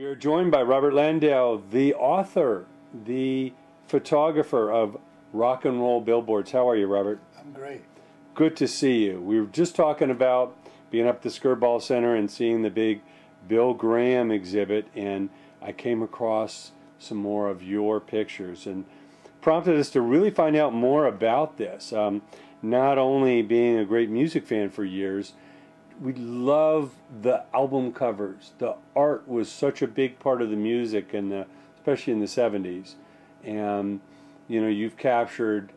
We are joined by Robert Landau, the author, the photographer of Rock and Roll Billboards. How are you, Robert? I'm great. Good to see you. We were just talking about being up at the Skirball Center and seeing the big Bill Graham exhibit, and I came across some more of your pictures and prompted us to really find out more about this. Not only being a great music fan for years, we love the album covers. The art was such a big part of the music, and especially in the 70s. And you know, you've captured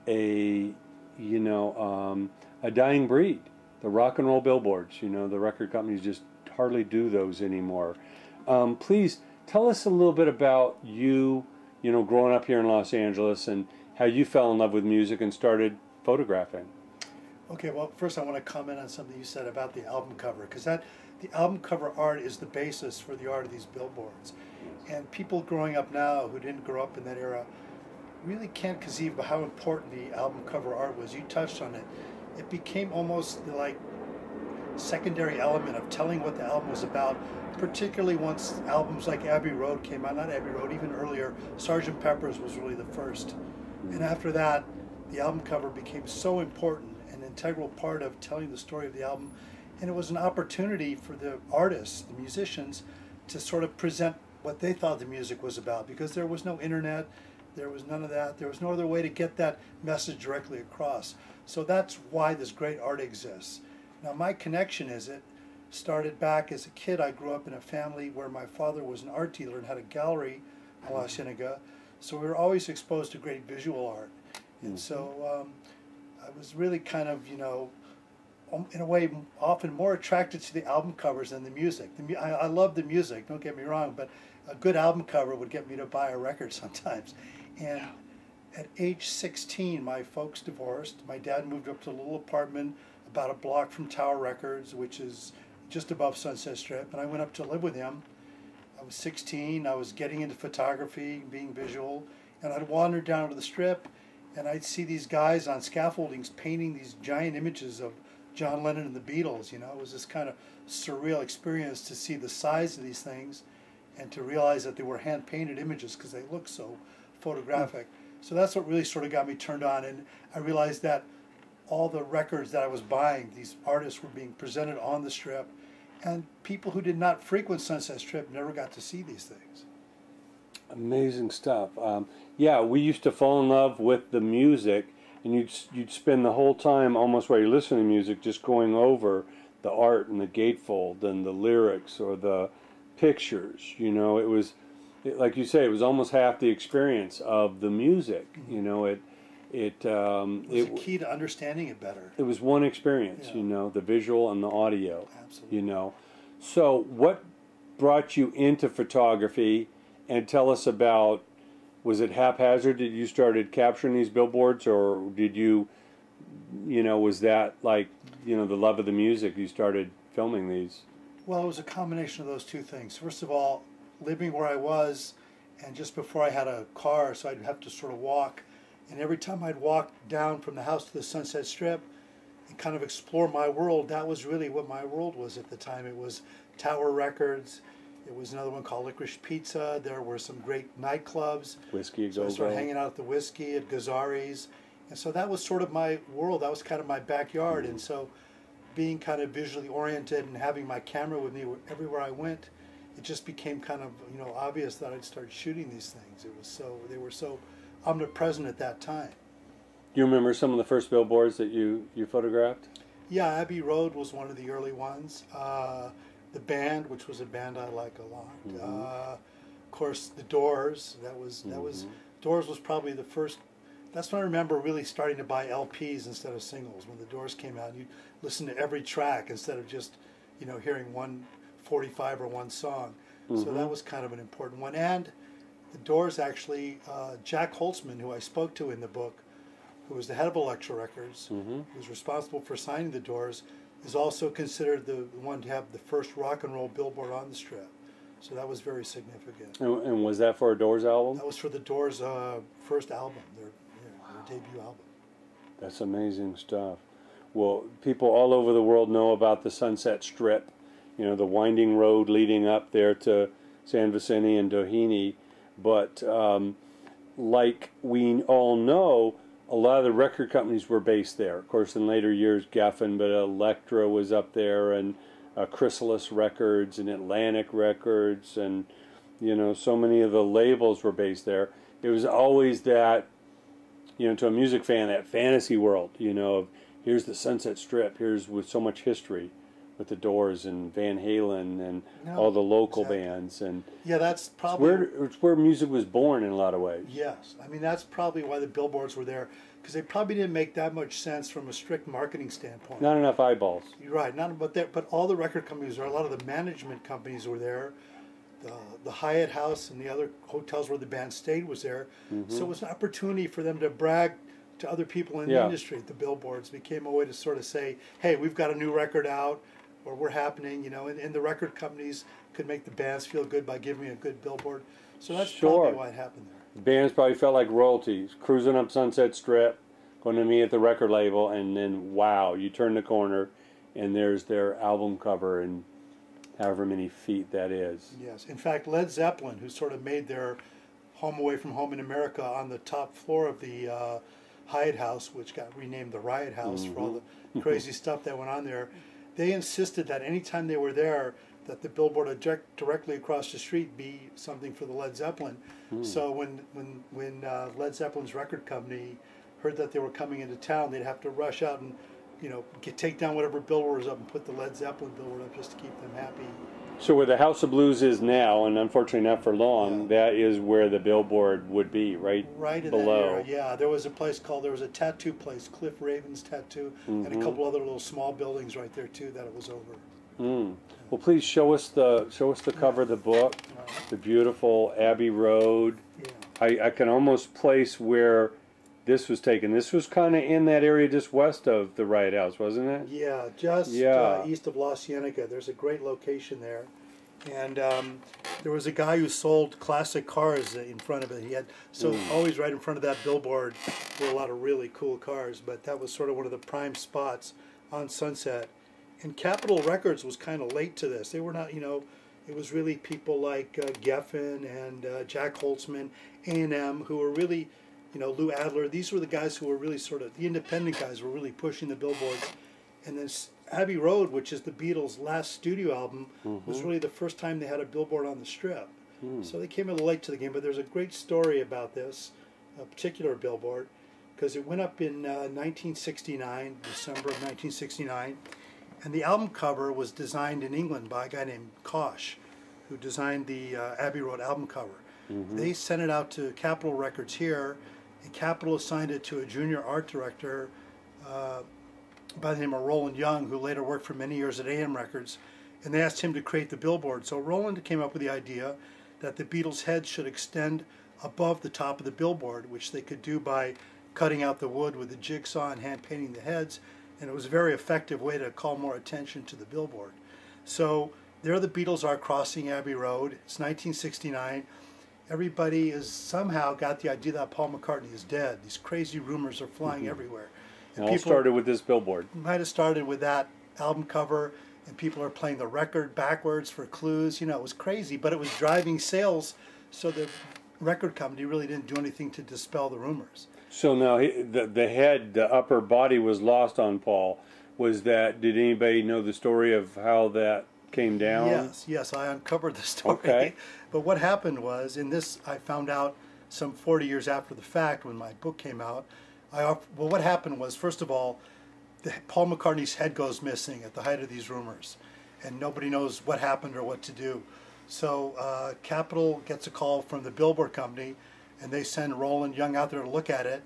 a dying breed. The rock and roll billboards. You know, the record companies just hardly do those anymore. Please tell us a little bit about you. You know, growing up here in Los Angeles, and how you fell in love with music and started photographing. Okay, well, first I want to comment on something you said about the album cover, because the album cover art is the basis for the art of these billboards. And people growing up now who didn't grow up in that era really can't conceive of how important the album cover art was. You touched on it. It became almost like secondary element of telling what the album was about, particularly once albums like Abbey Road came out. Not Abbey Road, even earlier, Sgt. Pepper's was really the first. And after that, the album cover became so important, an integral part of telling the story of the album. And it was an opportunity for the artists, the musicians, to sort of present what they thought the music was about, because there was no internet, there was none of that, there was no other way to get that message directly across. So that's why this great art exists. Now my connection is it started back as a kid. I grew up in a family where my father was an art dealer and had a gallery in La Cienega, so we were always exposed to great visual art. And so I was really kind of, you know, in a way often more attracted to the album covers than the music. I love the music, don't get me wrong, but a good album cover would get me to buy a record sometimes. And at age 16, my folks divorced. My dad moved up to a little apartment about a block from Tower Records, which is just above Sunset Strip, and I went up to live with him. I was 16, I was getting into photography, being visual, and I'd wander down to the Strip, and I'd see these guys on scaffoldings painting these giant images of John Lennon and the Beatles. You know, it was this kind of surreal experience to see the size of these things and to realize that they were hand-painted images because they looked so photographic. So that's what really sort of got me turned on, and I realized that all the records that I was buying, these artists were being presented on the Strip, and people who did not frequent Sunset Strip never got to see these things. Amazing stuff. Yeah, we used to fall in love with the music, and you'd spend the whole time almost while you're listening to music just going over the art and the gatefold and the lyrics or the pictures. You know, it was, like you say, it was almost half the experience of the music. You know, it was a key to understanding it better. It was one experience, you know, the visual and the audio. Absolutely. You know. So what brought you into photography? And tell us about, was it haphazard that you started capturing these billboards, or did you, you know, was that like, you know, the love of the music, you started filming these? Well, it was a combination of those two things. First of all, living where I was, and just before I had a car, so I'd have to sort of walk. And every time I'd walk down from the house to the Sunset Strip and kind of explore my world, that was really what my world was at the time. It was Tower Records. It was another one called Licorice Pizza. There were some great nightclubs. Whiskey, so I started hanging out at the Whiskey, at Gazzari's. And so that was sort of my world. That was kind of my backyard. And so being kind of visually oriented and having my camera with me everywhere I went, it just became kind of, you know, obvious that I'd start shooting these things. It was so, they were so omnipresent at that time. Do you remember some of the first billboards that you photographed? Yeah, Abbey Road was one of the early ones. The Band, which was a band I like a lot. Of course, the Doors. Doors was probably the first. That's when I remember really starting to buy LPs instead of singles. When the Doors came out, you'd listen to every track instead of just, you know, hearing 1:45 or one song. So that was kind of an important one. And the Doors actually, Jack Holtzman, who I spoke to in the book, who was the head of Elektra Records, who was responsible for signing the Doors, is also considered the one to have the first rock and roll billboard on the Strip. So that was very significant. And was that for a Doors album? That was for the Doors' first album, their debut album. That's amazing stuff. Well, people all over the world know about the Sunset Strip, you know, the winding road leading up there to San Vicente and Doheny. But like we all know, a lot of the record companies were based there. Of course, in later years, Geffen, but Elektra was up there, and Chrysalis Records and Atlantic Records, and so many of the labels were based there. It was always that, to a music fan, that fantasy world, of here's the Sunset Strip, here's with so much history with the Doors and Van Halen and all the local bands. And yeah, that's probably it's where music was born in a lot of ways. Yes, I mean that's probably why the Billboards were there, because they probably didn't make that much sense from a strict marketing standpoint. Not enough eyeballs. You're right, but all the record companies, or a lot of the management companies were there. The Hyatt House and the other hotels where the band stayed was there. So it was an opportunity for them to brag to other people in the industry. The Billboards became a way to sort of say, hey, we've got a new record out, or we're happening, and the record companies could make the bands feel good by giving me a good billboard. So that's probably why it happened there. The bands probably felt like royalties, cruising up Sunset Strip, going to meet at the record label, and then, wow, you turn the corner, and there's their album cover, and however many feet that is. Yes. In fact, Led Zeppelin, who sort of made their home away from home in America on the top floor of the Hyatt House, which got renamed the Riot House for all the crazy stuff that went on there, they insisted that anytime they were there, that the billboard directly across the street be something for the Led Zeppelin. So when Led Zeppelin's record company heard that they were coming into town, they'd have to rush out and take down whatever billboard was up and put the Led Zeppelin billboard up just to keep them happy. So where the House of Blues is now, and unfortunately not for long, that is where the billboard would be, right in below. That area. Yeah, there was a tattoo place, Cliff Raven's Tattoo, and a couple other little small buildings right there too that it was over. Well, please show us the cover of the book, the beautiful Abbey Road. Yeah. I can almost place where this was taken. This was kind of in that area just west of the Riot House, wasn't it? Yeah, just east of La Cienega. There's a great location there. And there was a guy who sold classic cars in front of it. He had always right in front of that billboard were a lot of really cool cars, but that was sort of one of the prime spots on Sunset. And Capitol Records was kind of late to this. They were not, it was really people like Geffen and Jack Holtzman, A&M, who were really, Lou Adler. These were the guys who were really sort of, the independent guys were really pushing the billboards. And then Abbey Road, which is the Beatles' last studio album, was really the first time they had a billboard on the Strip. So they came a little late to the game, but there's a great story about this particular billboard, because it went up in 1969, December of 1969, and the album cover was designed in England by a guy named Kosh, who designed the Abbey Road album cover. They sent it out to Capitol Records here, and Capitol assigned it to a junior art director by the name of Roland Young, who later worked for many years at AM Records, and they asked him to create the billboard. So Roland came up with the idea that the Beatles' heads should extend above the top of the billboard, which they could do by cutting out the wood with a jigsaw and hand painting the heads, and it was a very effective way to call more attention to the billboard. So there the Beatles are crossing Abbey Road. It's 1969. Everybody has somehow got the idea that Paul McCartney is dead. These crazy rumors are flying everywhere. And all started with this billboard. Might have started with that album cover, and people are playing the record backwards for clues. It was crazy, but it was driving sales, so the record company really didn't do anything to dispel the rumors. So now the head, the upper body was lost on Paul. Did anybody know the story of how that came down? Yes, I uncovered the story. Okay. But what happened was, in this I found out some 40 years after the fact when my book came out. What happened was, first of all, Paul McCartney's head goes missing at the height of these rumors, and nobody knows what happened or what to do. So Capitol gets a call from the Billboard company, and they send Roland Young out there to look at it.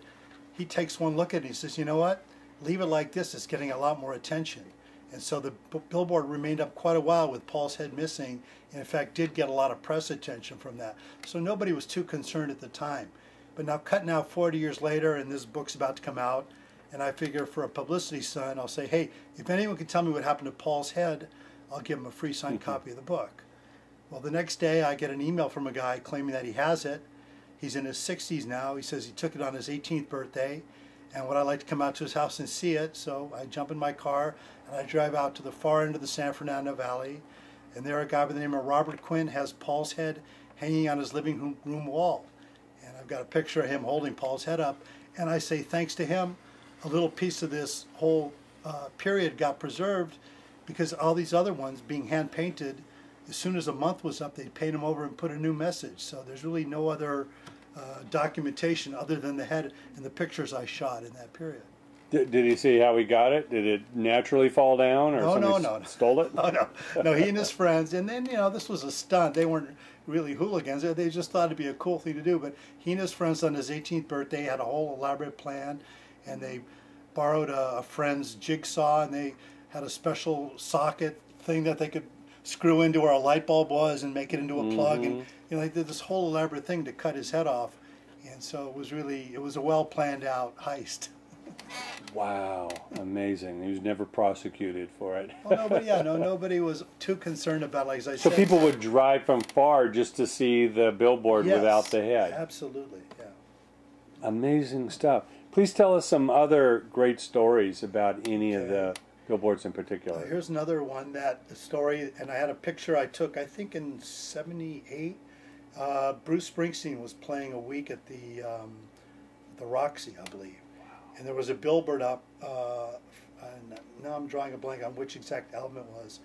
He takes one look at it and he says, you know what, leave it like this, it's getting a lot more attention. And so the billboard remained up quite a while with Paul's head missing, and in fact did get a lot of press attention from that. So nobody was too concerned at the time. But now, cut now 40 years later, and this book's about to come out, and I figure for a publicity stunt, I'll say, hey, if anyone can tell me what happened to Paul's head, I'll give him a free signed copy of the book. Well, the next day I get an email from a guy claiming that he has it. He's in his 60s now. He says he took it on his 18th birthday, and would I like to come out to his house and see it? So I jump in my car, and I drive out to the far end of the San Fernando Valley, And there a guy by the name of Robert Quinn has Paul's head hanging on his living room wall. And I've got a picture of him holding Paul's head up. And I say, thanks to him, a little piece of this whole period got preserved, because all these other ones being hand painted, as soon as a month was up, they'd paint them over and put a new message. So there's really no other documentation other than the head and the pictures I shot in that period. Did he see how he got it? Did it naturally fall down, or somebody stole it? No, he and his friends. And then, this was a stunt. They weren't really hooligans. They just thought it'd be a cool thing to do. But he and his friends on his 18th birthday had a whole elaborate plan, and they borrowed a friend's jigsaw, and they had a special socket thing that they could screw into where a light bulb was and make it into a plug. And they did this whole elaborate thing to cut his head off. And so it was a well planned out heist. Wow, amazing. He was never prosecuted for it. Well, nobody was too concerned about it, like as I said. So people would drive from far just to see the billboard without the head. Absolutely, yeah. Amazing stuff. Please tell us some other great stories about any of the billboards in particular. Here's another one, story, and I had a picture I took, I think in '78. Bruce Springsteen was playing a week at the Roxy, I believe. And there was a billboard up, and now I'm drawing a blank on which exact album it was,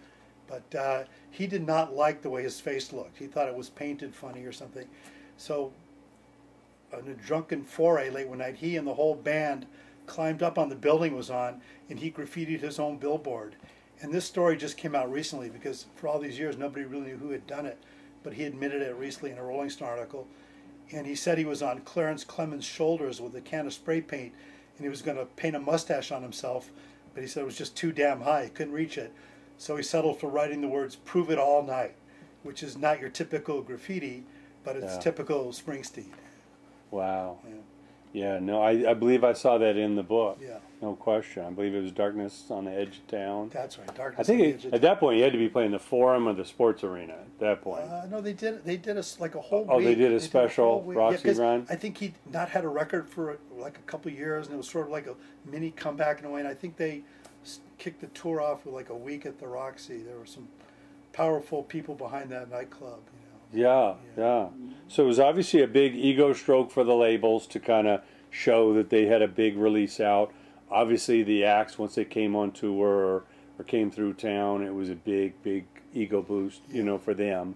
but he did not like the way his face looked. He thought it was painted funny or something. So in a drunken foray late one night, he and the whole band climbed up on the building it was on, and he graffitied his own billboard. And this story just came out recently, because for all these years nobody really knew who had done it, but he admitted it recently in a Rolling Stone article. And he said he was on Clarence Clemens' shoulders with a can of spray paint, and he was going to paint a mustache on himself, but he said it was just too damn high. He couldn't reach it. So he settled for writing the words, "Prove it all night," which is not your typical graffiti, but it's typical Springsteen. Wow. Yeah, no, I believe I saw that in the book. Yeah. No question. I believe it was Darkness on the Edge of Town. That's right, Darkness on the Edge of Town. At that point, you had to be playing the Forum or the Sports Arena at that point. No, they did like a whole week. Oh, they did a special Roxy run? I think he'd not had a record for like a couple of years, and it was sort of like a mini comeback in a way, and I think they kicked the tour off with like a week at the Roxy. There were some powerful people behind that nightclub. Yeah. So it was obviously a big ego stroke for the labels to kind of show that they had a big release out. Obviously, the acts, once they came on tour or came through town, it was a big ego boost, for them.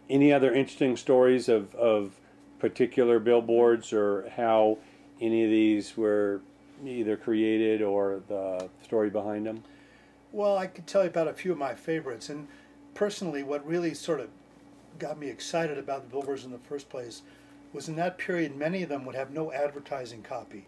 Any other interesting stories of particular billboards, or how any of these were either created or the story behind them? Well, I could tell you about a few of my favorites. And personally, what really sort of got me excited about the billboards in the first place was in that period, many of them would have no advertising copy.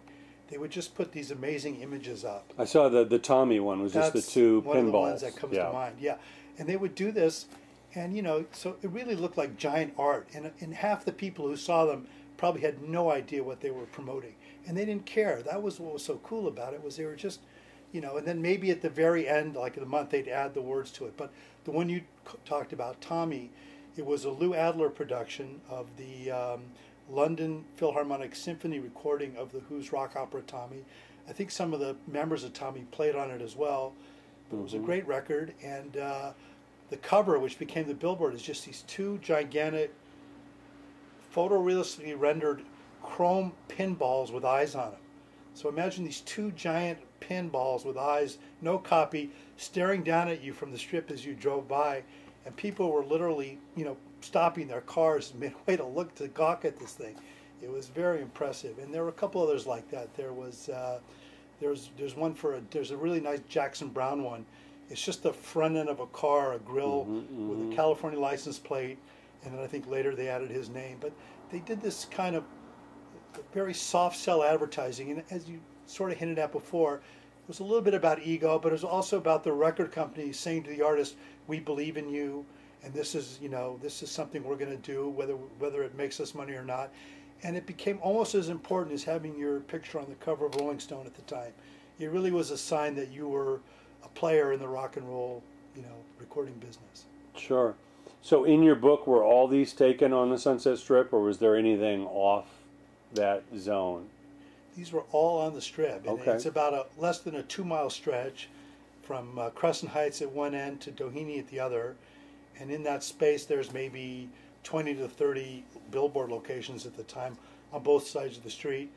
They would just put these amazing images up. I saw the Tommy one was just the two pinballs. One of the ones that comes to mind, yeah. And they would do this, and so it really looked like giant art. And half the people who saw them probably had no idea what they were promoting. And they didn't care. That was what was so cool about it, was they were just, and then maybe at the very end, like of the month, they'd add the words to it. But the one you talked about, Tommy, it was a Lou Adler production of the London Philharmonic Symphony recording of the Who's rock opera Tommy. I think some of the members of Tommy played on it as well. But it was a great record, and the cover, which became the billboard, is just these two gigantic, photorealistically rendered chrome pinballs with eyes on them. So imagine these two giant pinballs with eyes, no copy, staring down at you from the strip as you drove by, and people were literally, stopping their cars midway to gawk at this thing. It was very impressive, and there were a couple others like that. There was there's one there's a really nice Jackson Browne one. It's just the front end of a car, a grill with a California license plate, and then I think later they added his name. But they did this kind of very soft sell advertising, and as you sort of hinted at before, it was a little bit about ego, but it was also about the record company saying to the artist, "We believe in you, and this is something we're going to do, whether it makes us money or not." And it became almost as important as having your picture on the cover of Rolling Stone at the time. It really was a sign that you were a player in the rock and roll, recording business. Sure. So in your book, were all these taken on the Sunset Strip, or was there anything off that zone? These were all on the Strip. And okay. It's about less than a 2-mile stretch from Crescent Heights at one end to Doheny at the other. And in that space, there's maybe 20 to 30 billboard locations at the time on both sides of the street.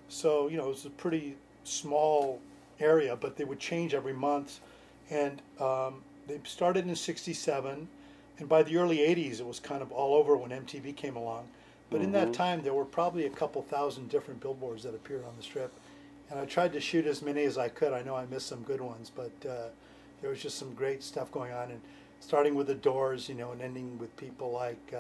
So, you know, it was a pretty small area, but they would change every month. And they started in '67, and by the early '80s, it was kind of all over when MTV came along. But in that time, there were probably a couple thousand different billboards that appeared on the Strip. And I tried to shoot as many as I could. I know I missed some good ones, but there was just some great stuff going on. And starting with the Doors, you know, and ending with people like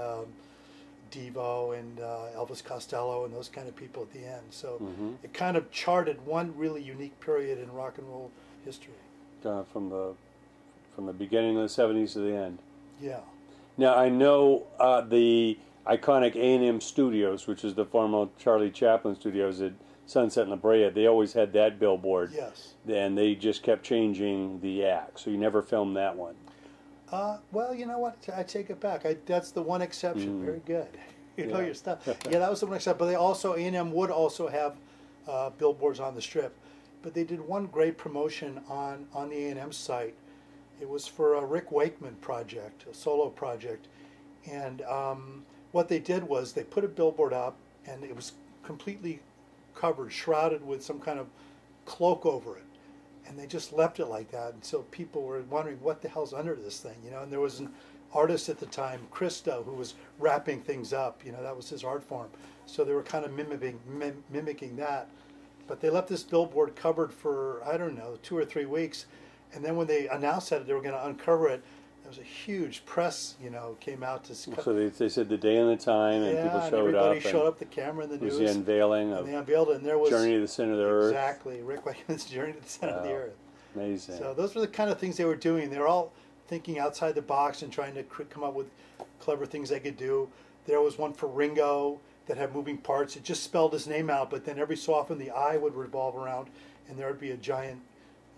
Devo and Elvis Costello and those kind of people at the end. So it kind of charted one really unique period in rock and roll history. From the beginning of the '70s to the end. Yeah. Now I know the iconic A&M Studios, which is the former Charlie Chaplin Studios at Sunset and La Brea. They always had that billboard. Yes. And they just kept changing the act, so you never filmed that one. Well, you know what? I take it back. That's the one exception. Very good. You know your stuff. Yeah, that was the one exception. But they also, A&M would also have billboards on the Strip. But they did one great promotion on the A&M site. It was for a Rick Wakeman project, a solo project. And what they did was they put a billboard up, and it was completely covered, shrouded with some kind of cloak over it. And they just left it like that. And so people were wondering, what the hell's under this thing, you know? And there was an artist at the time, Christo, who was wrapping things up. You know, that was his art form. So they were kind of mimicking that. But they left this billboard covered for, I don't know, 2 or 3 weeks. And then when they announced that they were going to uncover it, there was a huge press, you know, came out to... So they said the day and the time, and people showed up. Everybody showed up, the camera and the news. It was the unveiling of... And they unveiled it, and there was... Journey to the Center of the Earth. Exactly, Rick Wakeman's Journey to the Center of the Earth. Amazing. So those were the kind of things they were doing. They were all thinking outside the box and trying to come up with clever things they could do. There was one for Ringo that had moving parts. It just spelled his name out, but then every so often the eye would revolve around, and there would be a giant,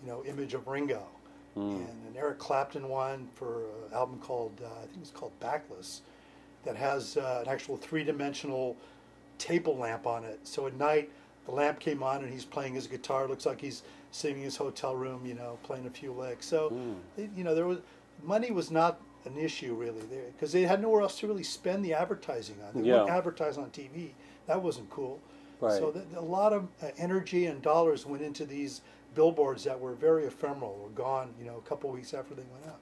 you know, image of Ringo. And an Eric Clapton one for an album called, I think it's called Backless, that has an actual 3-dimensional table lamp on it. So at night, the lamp came on and he's playing his guitar. It looks like he's sitting in his hotel room, you know, playing a few licks. So, you know, money was not an issue really there, because they had nowhere else to really spend the advertising on. They wouldn't advertise on TV. That wasn't cool. Right. So a lot of energy and dollars went into these billboards that were very ephemeral, were gone, you know, a couple weeks after they went up.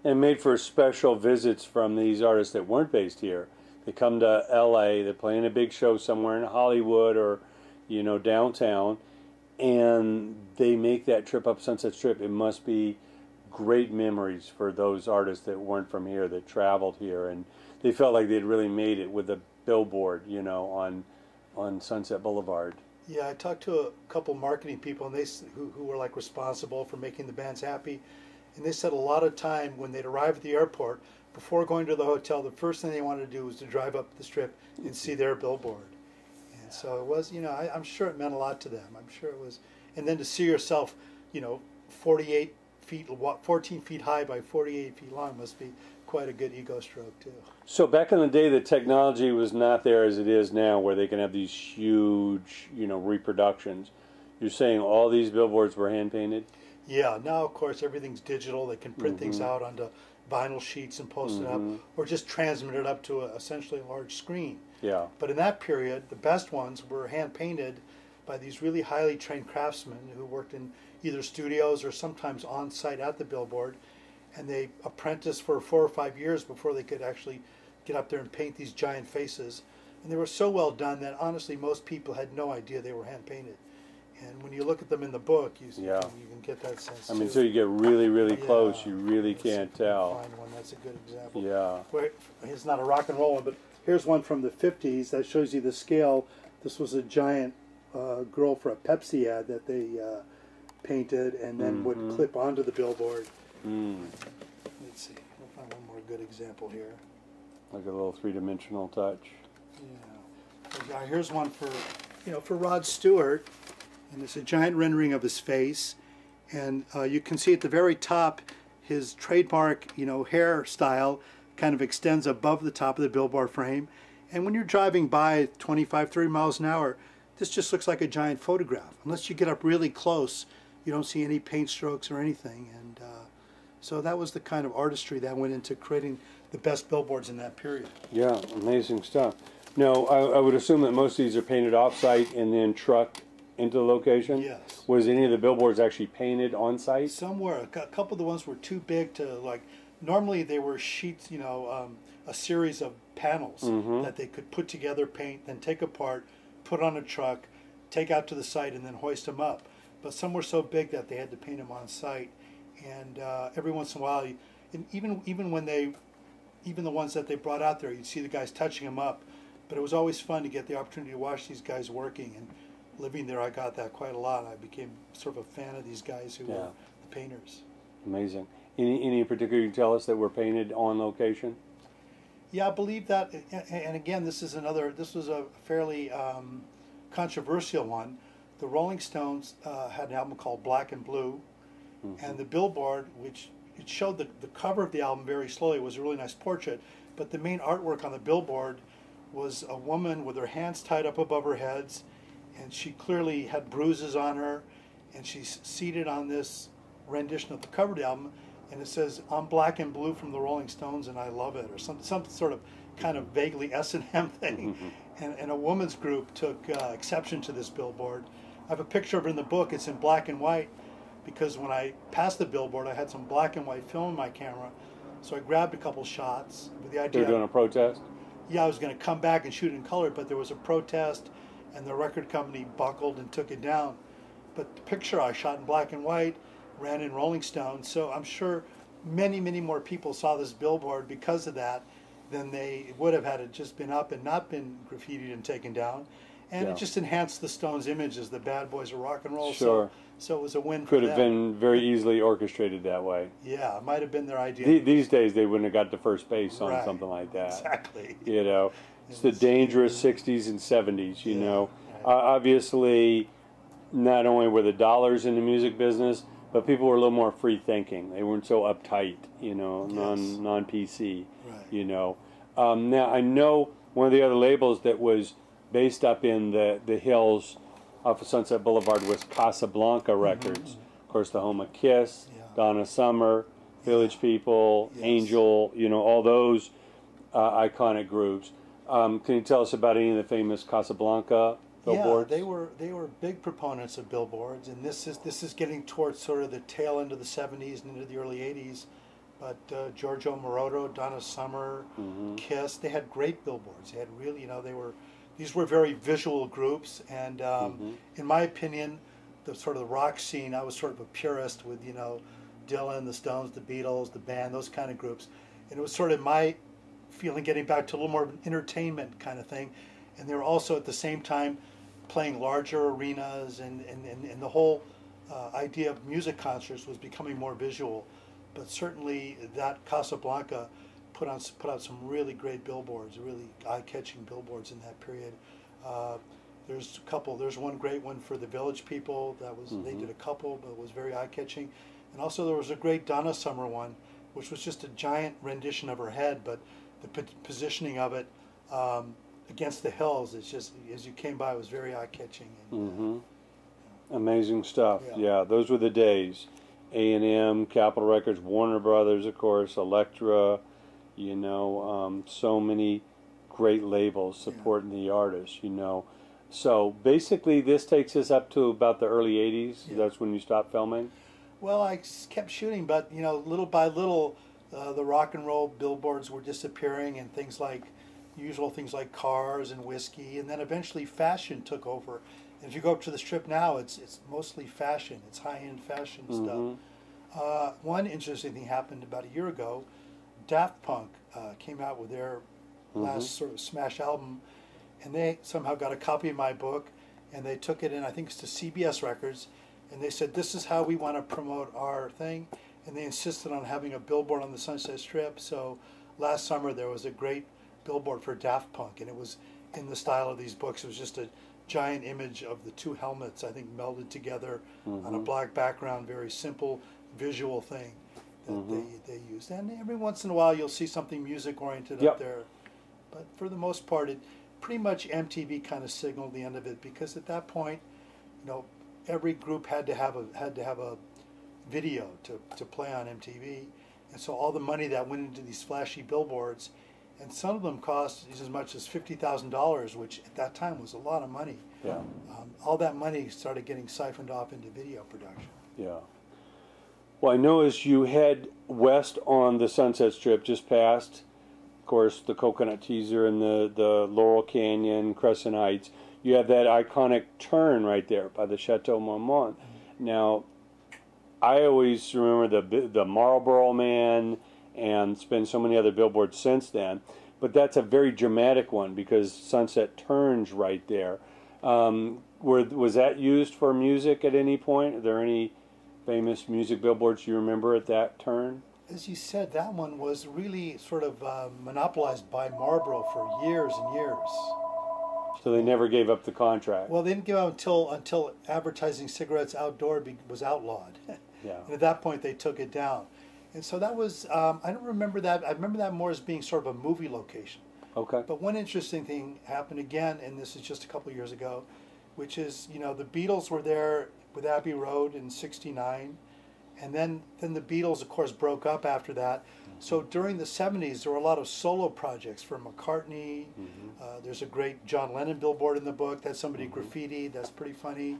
And made for special visits from these artists that weren't based here. They come to LA, they're playing a big show somewhere in Hollywood or, you know, downtown, and they make that trip up Sunset Strip. It must be great memories for those artists that weren't from here, that traveled here, and they felt like they'd really made it with a billboard, you know, on Sunset Boulevard. Yeah, I talked to a couple marketing people, and who were like responsible for making the bands happy, and they said a lot of time when they'd arrive at the airport, before going to the hotel, the first thing they wanted to do was to drive up the Strip and see their billboard. And so it was, you know, I'm sure it meant a lot to them. I'm sure it was, and then to see yourself, you know, 14 feet high by 48 feet long must be quite a good ego stroke too. So back in the day, the technology was not there as it is now, where they can have these huge, you know, reproductions. You're saying all these billboards were hand painted? Yeah. Now, of course, everything's digital. They can print things out onto vinyl sheets and post it up, or just transmit it up to essentially a large screen. Yeah. But in that period, the best ones were hand painted by these really highly trained craftsmen who worked in either studios or sometimes on site at the billboard. And they apprenticed for 4 or 5 years before they could actually get up there and paint these giant faces. And they were so well done that honestly most people had no idea they were hand painted. And when you look at them in the book, you can get that sense. I mean, so you get really, really close. You really can't tell. Find one. That's a good example. Yeah. Where, it's not a rock and roll one, but here's one from the 50s that shows you the scale. This was a giant girl for a Pepsi ad that they painted and then would clip onto the billboard. Let's see. We'll find one more good example here. Like a little 3-dimensional touch. Yeah. Here's one for, you know, for Rod Stewart, and it's a giant rendering of his face, and you can see at the very top his trademark, you know, hairstyle kind of extends above the top of the billboard frame, and when you're driving by 25, 30 miles an hour, this just looks like a giant photograph. Unless you get up really close, You don't see any paint strokes or anything, and so that was the kind of artistry that went into creating the best billboards in that period. Yeah, amazing stuff. Now, I would assume that most of these are painted off-site and then trucked into the location? Yes. Was any of the billboards actually painted on-site? Some were. A couple of the ones were too big to, like, normally they were sheets, you know, a series of panels that they could put together, paint, then take apart, put on a truck, take out to the site, and then hoist them up. But some were so big that they had to paint them on site. And every once in a while, and even when even the ones that they brought out there, you'd see the guys touching them up. But it was always fun to get the opportunity to watch these guys working. And living there, I got that quite a lot. I became sort of a fan of these guys who were the painters. Amazing. Any in particular you can tell us that were painted on location? Yeah, I believe that. And again, this was a fairly controversial one. The Rolling Stones had an album called Black and Blue, and the Billboard, which it showed the cover of the album very slowly, was a really nice portrait, but the main artwork on the Billboard was a woman with her hands tied up above her heads, and she clearly had bruises on her, and she's seated on this rendition of the cover of the album, and it says, "I'm Black and Blue from the Rolling Stones and I love it," or some sort of kind of vaguely S&M thing. And a woman's group took exception to this billboard. I have a picture of it in the book. It's in black and white, because when I passed the billboard, I had some black and white film in my camera, so I grabbed a couple shots with the idea. They're doing a protest? Yeah, I was going to come back and shoot in color, but there was a protest, and the record company buckled and took it down. But the picture I shot in black and white ran in Rolling Stone, so I'm sure many, many more people saw this billboard because of that than they would have had it just been up and not been graffitied and taken down. And it just enhanced the Stones' image as the bad boys of rock and roll. Sure. So it was a win for Could them. have been very easily orchestrated that way. Yeah, it might have been their idea. These days they wouldn't have got to first base on something like that. Exactly. You know, it's the dangerous 60s and 70s, you know. Obviously, not only were the dollars in the music business, but people were a little more free thinking. They weren't so uptight, you know, non-PC, you know. Now, I know one of the other labels that was based up in the hills off of Sunset Boulevard was Casablanca Records. Of course, the home of Kiss, Donna Summer, Village People, Angel, you know, all those iconic groups. Can you tell us about any of the famous Casablanca billboards? Yeah, they were big proponents of billboards, and this is getting towards sort of the tail end of the 70s and into the early 80s. But Giorgio Moroder, Donna Summer, Kiss, they had great billboards. They had really, you know, these were very visual groups, and in my opinion, the sort of the rock scene, I was sort of a purist with, you know, Dylan, the Stones, the Beatles, the band, those kind of groups. And it was sort of my feeling getting back to a little more of an entertainment kind of thing. And they were also at the same time playing larger arenas, and the whole idea of music concerts was becoming more visual. But certainly that Casablanca put out some really great billboards, really eye-catching billboards in that period. There's a couple. There's one great one for the Village People. That was they did a couple, but it was very eye-catching. And also there was a great Donna Summer one, which was just a giant rendition of her head, but the positioning of it against the hills, it's just, as you came by, it was very eye-catching. Amazing stuff. Yeah, those were the days. A&M, Capitol Records, Warner Brothers, of course, Elektra, you know, so many great labels supporting the artists, you know. So basically this takes us up to about the early 80s. That's when you stopped filming? Well, I kept shooting, but, you know, little by little, the rock and roll billboards were disappearing, and usual things like cars and whiskey, and then eventually fashion took over. And if you go up to the Strip now, it's mostly fashion. It's high-end fashion stuff. One interesting thing happened about a year ago. Daft Punk came out with their last sort of smash album, and they somehow got a copy of my book, and they took it in, I think it's to CBS Records, and they said, this is how we want to promote our thing, and they insisted on having a billboard on the Sunset Strip. So last summer there was a great billboard for Daft Punk, and it was in the style of these books. It was just a giant image of the two helmets, I think, melded together on a black background, very simple visual thing that they used. And every once in a while you'll see something music-oriented up there. But for the most part, it pretty much MTV kind of signaled the end of it, because at that point, you know, every group had to have a video to play on MTV, and so all the money that went into these flashy billboards, and some of them cost as much as $50,000, which at that time was a lot of money. Yeah. All that money started getting siphoned off into video production. Yeah. Well, I know as you head west on the Sunset Strip, just past, of course, the Coconut Teaser and the Laurel Canyon, Crescent Heights, you have that iconic turn right there by the Chateau Marmont. Now, I always remember the Marlboro Man, and it's been so many other billboards since then, but that's a very dramatic one because Sunset turns right there. Was that used for music at any point? Are there any famous music billboards you remember at that turn? As you said, that one was really sort of monopolized by Marlboro for years and years. So they never gave up the contract? Well, they didn't give up until advertising cigarettes outdoor was outlawed. Yeah. And at that point, they took it down. And so that was, I don't remember that. I remember that more as being sort of a movie location. Okay. But one interesting thing happened again, and this is just a couple of years ago, which is, the Beatles were there with Abbey Road in '69, and then the Beatles, of course, broke up after that. So during the '70s, there were a lot of solo projects for McCartney. There's a great John Lennon billboard in the book. That's somebody graffitied. That's pretty funny.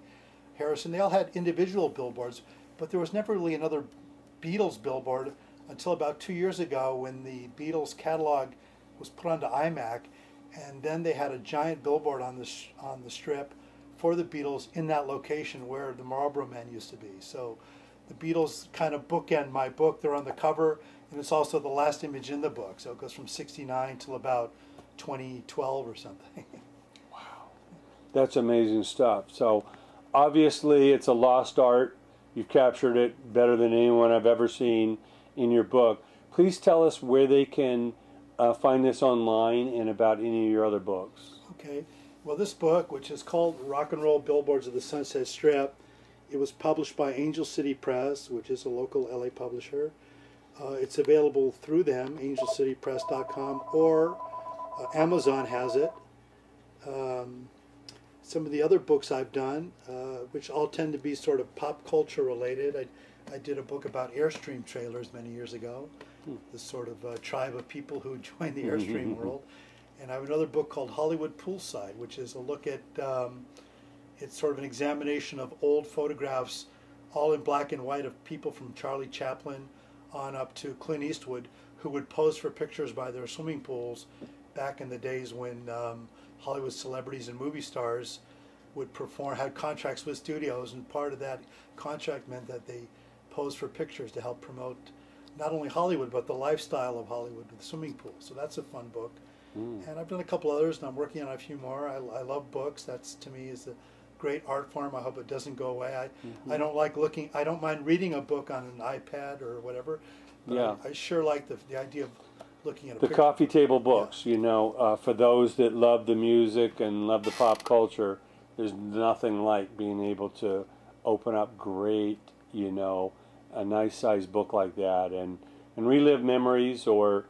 Harrison, they all had individual billboards, but there was never really another Beatles billboard until about 2 years ago when the Beatles catalog was put onto iMac, and then they had a giant billboard on the strip for the Beatles in that location where the Marlboro Man used to be. So the Beatles kind of bookend my book. They're on the cover, and it's also the last image in the book. So it goes from '69 till about 2012 or something. Wow. That's amazing stuff. So obviously it's a lost art. You've captured it better than anyone I've ever seen in your book. Please tell us where they can find this online and about any of your other books. Okay. Well, this book, which is called Rock and Roll Billboards of the Sunset Strip, it was published by Angel City Press, which is a local LA publisher. It's available through them, angelcitypress.com, or Amazon has it. Some of the other books I've done, which all tend to be sort of pop culture related. I did a book about Airstream trailers many years ago, this sort of tribe of people who joined the Airstream world. And I have another book called Hollywood Poolside, which is a look at, it's sort of an examination of old photographs, all in black and white, of people from Charlie Chaplin on up to Clint Eastwood, who would pose for pictures by their swimming pools back in the days when Hollywood celebrities and movie stars would perform, had contracts with studios, and part of that contract meant that they posed for pictures to help promote not only Hollywood, but the lifestyle of Hollywood with swimming pools. So that's a fun book. And I've done a couple others, and I'm working on a few more. I love books. That's, to me, is a great art form. I hope it doesn't go away. I don't like looking, I don't mind reading a book on an iPad or whatever, but I sure like the idea of looking at a the picture. coffee table books, for those that love the music and love the pop culture, there's nothing like being able to open up great, a nice sized book like that and relive memories, or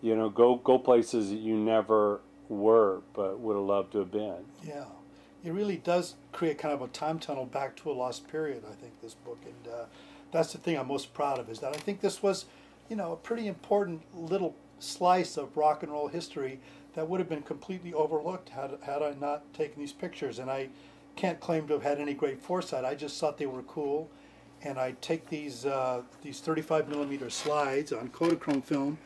go places that you never were but would have loved to have been. Yeah, it really does create kind of a time tunnel back to a lost period, I think, this book, and that's the thing I'm most proud of, is that I think this was, a pretty important little slice of rock and roll history that would have been completely overlooked had I not taken these pictures. And I can't claim to have had any great foresight. I just thought they were cool, and I'd take these 35mm slides on Kodachrome film,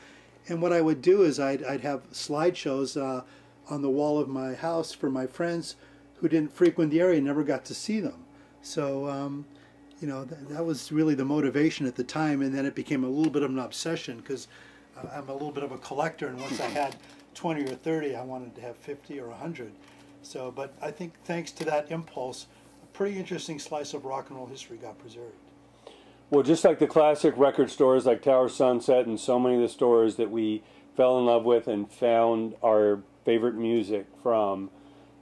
and what I would do is I'd have slideshows on the wall of my house for my friends who didn't frequent the area and never got to see them. So that was really the motivation at the time, and then it became a little bit of an obsession because I'm a little bit of a collector, and once I had 20 or 30, I wanted to have 50 or 100. So, but I think thanks to that impulse, a pretty interesting slice of rock and roll history got preserved. Well, just like the classic record stores like Tower Sunset and so many of the stores that we fell in love with and found our favorite music from,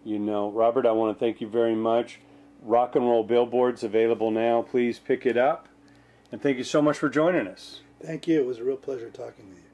Robert, I want to thank you very much. Rock and Roll Billboards available now. Please pick it up. And thank you so much for joining us. Thank you. It was a real pleasure talking with you.